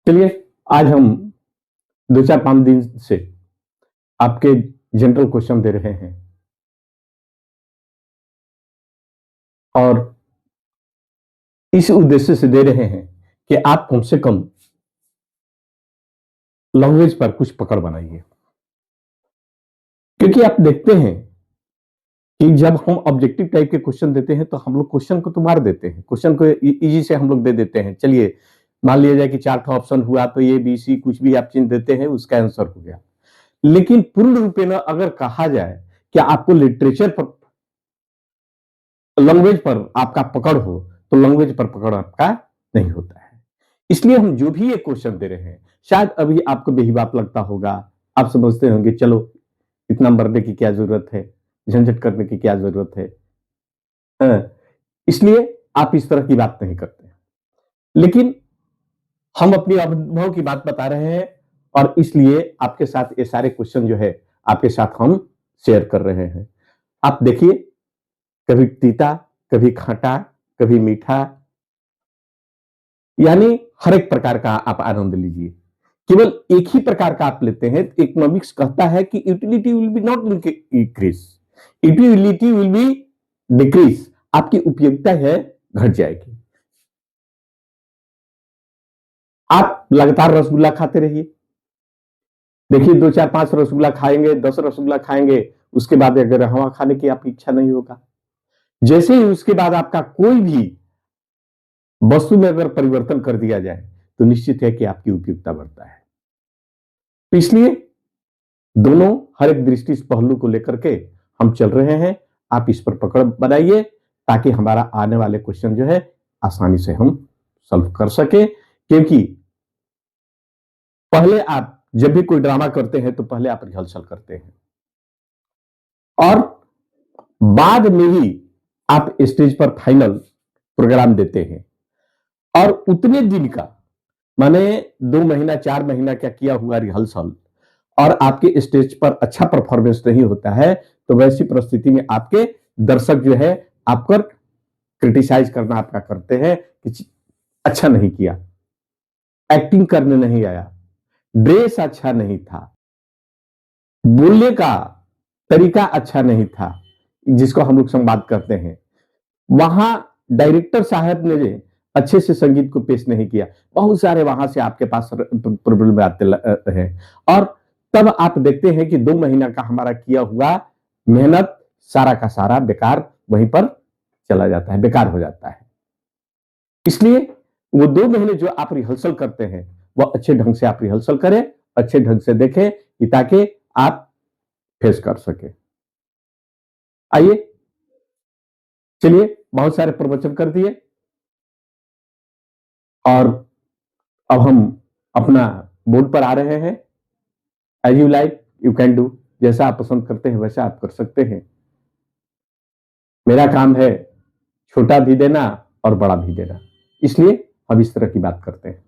चलिए, आज हम 2 4 5 दिन से आपके जनरल क्वेश्चन दे रहे हैं और इस उद्देश्य से दे रहे हैं कि आप कम से कम लैंग्वेज पर कुछ पकड़ बनाइए। क्योंकि आप देखते हैं कि जब हम ऑब्जेक्टिव टाइप के क्वेश्चन देते हैं तो हम लोग क्वेश्चन को तो मार देते हैं, क्वेश्चन को इजी से हम लोग दे देते हैं। चलिए, मान लिया जाए कि 4 ऑप्शन हुआ तो ए बी सी कुछ भी आप चिन्ह देते हैं, उसका आंसर हो गया। लेकिन पूर्ण रूपेण अगर कहा जाए कि आपको लिटरेचर पर, लैंग्वेज पर आपका पकड़ हो, तो लैंग्वेज पर पकड़ आपका नहीं होता है। इसलिए हम जो भी ये क्वेश्चन दे रहे हैं, शायद अभी आपको बेहिबात लगता होगा, आप समझते होंगे चलो इतना मरने की क्या जरूरत है, झंझट करने की क्या जरूरत है। इसलिए आप इस तरह की बात नहीं करते। लेकिन हम अपनी अनुभव की बात बता रहे हैं और इसलिए आपके साथ ये सारे क्वेश्चन जो है आपके साथ हम शेयर कर रहे हैं। आप देखिए, कभी तीता, कभी खट्टा, कभी मीठा, यानी हर एक प्रकार का आप आनंद लीजिए। केवल एक ही प्रकार का आप लेते हैं। इकोनॉमिक्स कहता है कि utility will be not increase, utility will be decrease. आपकी उपयोगिता है घट जाएगी। आप लगातार रसगुल्ला खाते रहिए। देखिए, 2 4 5 रसगुल्ला खाएंगे, 10 रसगुल्ला खाएंगे, उसके बाद अगर हवा खाने की आपकी इच्छा नहीं होगा। जैसे ही उसके बाद आपका कोई भी वस्तु में अगर परिवर्तन कर दिया जाए तो निश्चित है कि आपकी उपयोगिता बढ़ता है। इसलिए दोनों हर एक दृष्टि पहलू को लेकर के हम चल रहे हैं। आप इस पर पकड़ बनाइए ताकि हमारा आने वाले क्वेश्चन जो है आसानी से हम सॉल्व कर सके। क्योंकि पहले आप जब भी कोई ड्रामा करते हैं तो पहले आप रिहर्सल करते हैं और बाद में ही आप स्टेज पर फाइनल प्रोग्राम देते हैं। और उतने दिन का, माने 2 महीना 4 महीना क्या किया हुआ रिहर्सल और आपके स्टेज पर अच्छा परफॉर्मेंस नहीं होता है, तो वैसी परिस्थिति में आपके दर्शक जो है आप पर क्रिटिसाइज करना आपका करते हैं कि अच्छा नहीं किया, एक्टिंग करने नहीं आया, ड्रेस अच्छा नहीं था, बोलने का तरीका अच्छा नहीं था, जिसको हम लोग संवाद करते हैं। वहां डायरेक्टर साहब ने अच्छे से संगीत को पेश नहीं किया। बहुत सारे वहां से आपके पास प्रॉब्लम आते हैं और तब आप देखते हैं कि 2 महीना का हमारा किया हुआ मेहनत सारा का सारा बेकार वहीं पर चला जाता है, बेकार हो जाता है। इसलिए वो 2 महीने जो आप रिहर्सल करते हैं वो अच्छे ढंग से आप रिहर्सल करें, अच्छे ढंग से देखें ताकि आप फेस कर सके। आइए, चलिए, बहुत सारे प्रवचन कर दिए और अब हम अपना बोर्ड पर आ रहे हैं। As you like you can do, जैसा आप पसंद करते हैं वैसा आप कर सकते हैं। मेरा काम है छोटा भी देना और बड़ा भी देना, इसलिए हम इस तरह की बात करते हैं।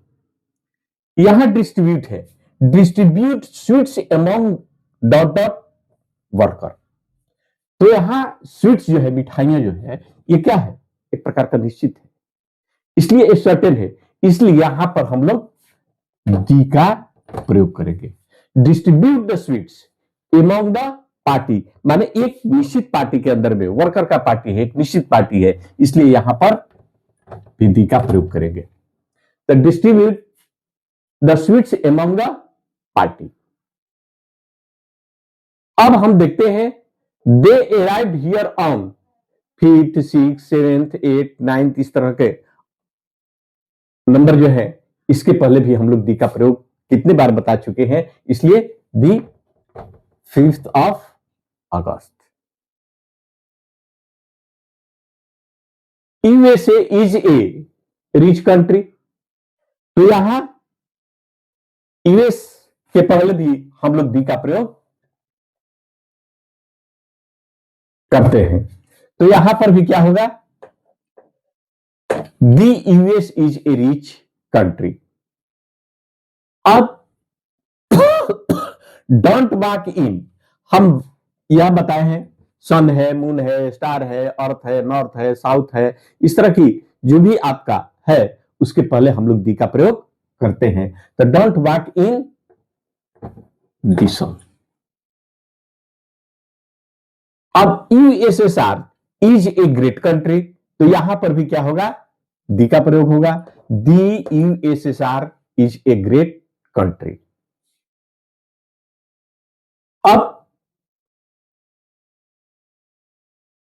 यहां डिस्ट्रीब्यूट है, distribute sweets among dot dot worker. तो यहां स्वीट्स जो है, मिठाइयां जो है, ये क्या है? एक प्रकार का निश्चित है, इसलिए ये सर्टेन है। इसलिए यहां पर हम लोग डी का प्रयोग करेंगे। Distribute the sweets among the party, माने एक निश्चित पार्टी के अंदर में, वर्कर का पार्टी है, एक निश्चित पार्टी है, इसलिए यहां पर डी का प्रयोग करेंगे। तो distribute the sweets among the party. अब हम देखते हैं, दे arrived here on 5th 6th 7th 8th 9th, इस तरह के नंबर जो है, इसके पहले भी हम लोग दी का प्रयोग कितने बार बता चुके हैं। इसलिए दी 5th of August। USA is a rich country. तो यहां यूएस के पहले भी हम लोग दी का प्रयोग करते हैं। तो यहां पर भी क्या होगा? The US is a rich country. अब डोंट वॉक इन, हम यह बताए हैं, सन है, मून है, स्टार है, अर्थ है, नॉर्थ है, साउथ है, इस तरह की जो भी आपका है उसके पहले हम लोग दी का प्रयोग करते हैं, तो डोंट वॉक इन दी सन। अब USSR is a great country, तो यहां पर भी क्या होगा, दी का प्रयोग होगा। The USSR is a great country. अब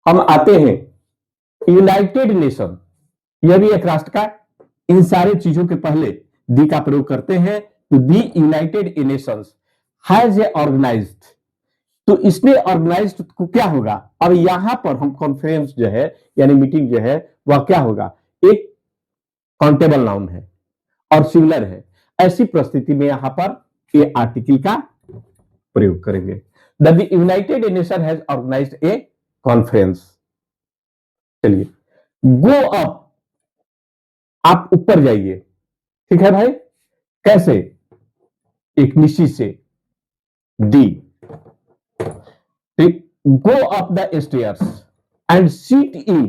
हम आते हैं यूनाइटेड नेशन, यह भी एक राष्ट्र का, इन सारे चीजों के पहले दी का प्रयोग करते हैं। तो the United Nations has a organised, तो इसने ऑर्गेनाइज्ड को क्या होगा, अब यहां पर हम कॉन्फ्रेंस जो है यानी मीटिंग जो है वह क्या होगा, एक काउंटेबल नाउन है और सिंगुलर है। ऐसी परिस्थिति में यहां पर ये आर्टिकल का प्रयोग करेंगे। The united nation has organized a conference. चलिए, गो अप, आप ऊपर जाइए, ठीक है भाई, कैसे, एक निश्चित से, D, go up the stairs and sit in,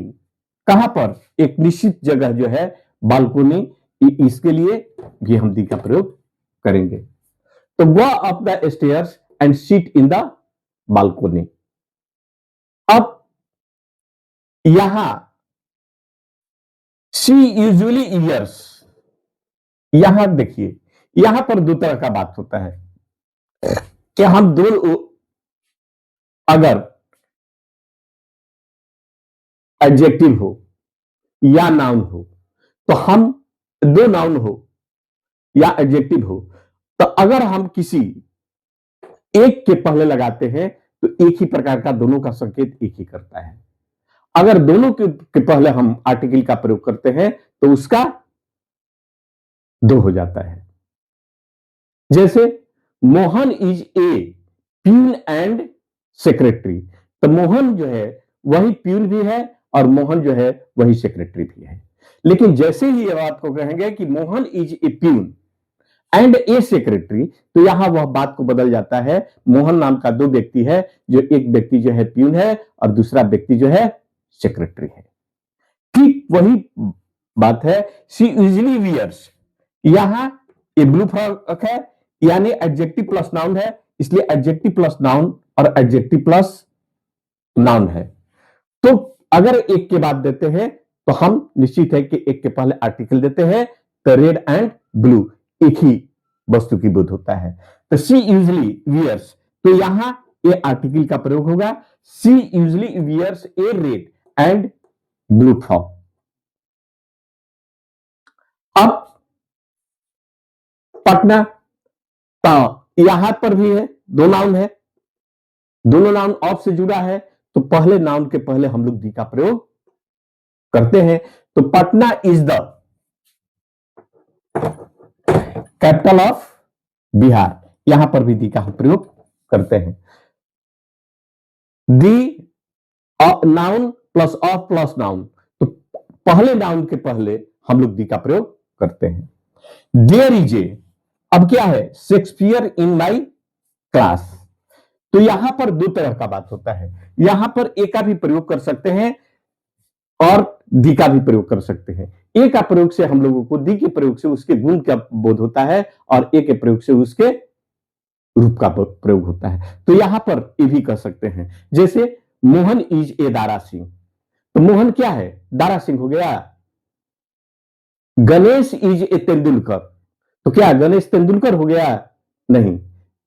कहां पर, एक निश्चित जगह जो है बालकोनी, इसके लिए भी हम दी का प्रयोग करेंगे। तो गो up the stairs and sit in the balcony. अब यहां शी यूजुअली ईयर्स, यहां देखिए, यहां पर दो तरह का बात होता है कि हम दो, अगर एडजेक्टिव हो या नाउन हो, तो हम, दो नाउन हो या एडजेक्टिव हो, तो अगर हम किसी एक के पहले लगाते हैं तो एक ही प्रकार का दोनों का संकेत एक ही करता है। अगर दोनों के पहले हम आर्टिकल का प्रयोग करते हैं तो उसका दो हो जाता है। जैसे Mohan is a peon and secretary, तो मोहन जो है वही प्यून भी है और मोहन जो है वही सेक्रेटरी भी है। लेकिन जैसे ही ये बात को कहेंगे कि Mohan is a peon and A secretary, तो यहां वह बात को बदल जाता है। मोहन नाम का दो व्यक्ति है, जो एक व्यक्ति जो है प्यून है और दूसरा व्यक्ति जो है सेक्रेटरी है। ठीक वही बात है, शी यूजुअली वियर्स, यहां ए ब्लू फ्रॉक है, यानी एडजेक्टिव प्लस नाउन है, इसलिए एडजेक्टिव प्लस नाउन और एडजेक्टिव प्लस नाउन है। तो अगर एक के बाद देते हैं तो हम निश्चित है कि एक के पहले आर्टिकल देते हैं, तो रेड एंड ब्लू एक ही वस्तु की बोध होता है। तो सी यूजुअली वियर्स, तो यहां ए आर्टिकल का प्रयोग होगा, she usually wears a red and blue frock. अब पटना, तो यहां पर भी है, दो नाउन है, दोनों नाउन ऑफ से जुड़ा है, तो पहले नाउन के पहले हम लोग दी का प्रयोग करते हैं। तो Patna is the capital of Bihar, यहां पर भी दी का हम प्रयोग करते हैं। दी noun plus of plus noun, तो पहले नाउन के पहले हम लोग दी का प्रयोग करते हैं। देयर इज ए, अब क्या है, शेक्सपियर इन माई क्लास, तो यहां पर दो तरह का बात होता है, यहां पर ए का भी प्रयोग कर सकते हैं और दी का भी प्रयोग कर सकते हैं। ए का प्रयोग से हम लोगों को दी के प्रयोग से उसके गुण का बोध होता है और ए के प्रयोग से उसके रूप का प्रयोग होता है। तो यहां पर ए भी कर सकते हैं, जैसे मोहन इज ए दारा सिंह, तो मोहन क्या है, दारा सिंह हो गया। गणेश इज ए तेंदुलकर, तो क्या गणेश तेंदुलकर हो गया, नहीं,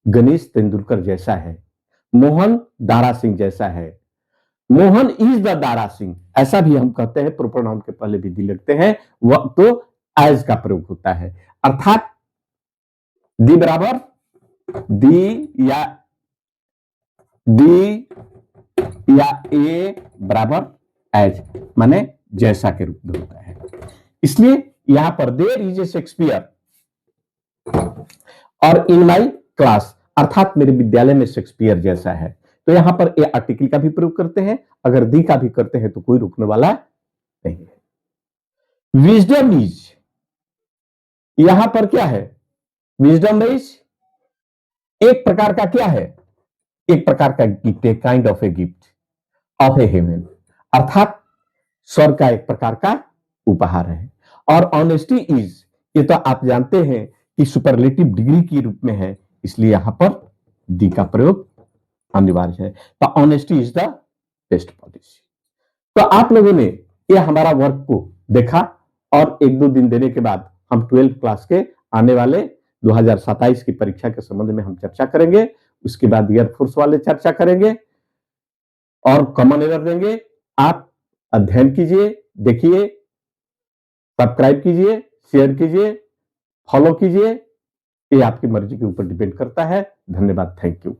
गणेश तेंदुलकर जैसा है, मोहन दारा सिंह जैसा है। मोहन इज द दारा सिंह, ऐसा भी हम कहते हैं, प्रोपर नाउन के पहले भी दी लगते हैं, वह तो एज का प्रयोग होता है, अर्थात दी बराबर दी या ए बराबर एज, माने जैसा के रूप में होता है। इसलिए यहां पर देयर इज ए शेक्सपियर और इन माई क्लास, अर्थात मेरे विद्यालय में शेक्सपियर जैसा है, तो यहां पर ए आर्टिकल का भी प्रयोग करते हैं। अगर दी का भी करते हैं तो कोई रुकने वाला नहीं है। विजडम इज, यहां पर क्या है, विजडम इज एक प्रकार का क्या है, एक प्रकार का gift, a kind of a gift of a heaven, अर्थात स्वर्ग का एक प्रकार का उपहार है। और ऑनेस्टी इज, ये तो आप जानते हैं कि सुपरलेटिव डिग्री के रूप में है, इसलिए यहां पर दी का प्रयोग अनिवार्य है। तो honesty is the best policy. तो आप लोगों ने ये हमारा वर्क को देखा और एक दो दिन देने के बाद हम 12th क्लास के आने वाले 2027 की परीक्षा के संबंध में हम चर्चा करेंगे। उसके बाद एयरफोर्स वाले चर्चा करेंगे और कॉमन एरर देंगे। आप अध्ययन कीजिए, देखिए, सब्सक्राइब कीजिए, शेयर कीजिए, फॉलो कीजिए। ये आपकी मर्जी के ऊपर डिपेंड करता है। धन्यवाद, थैंक यू।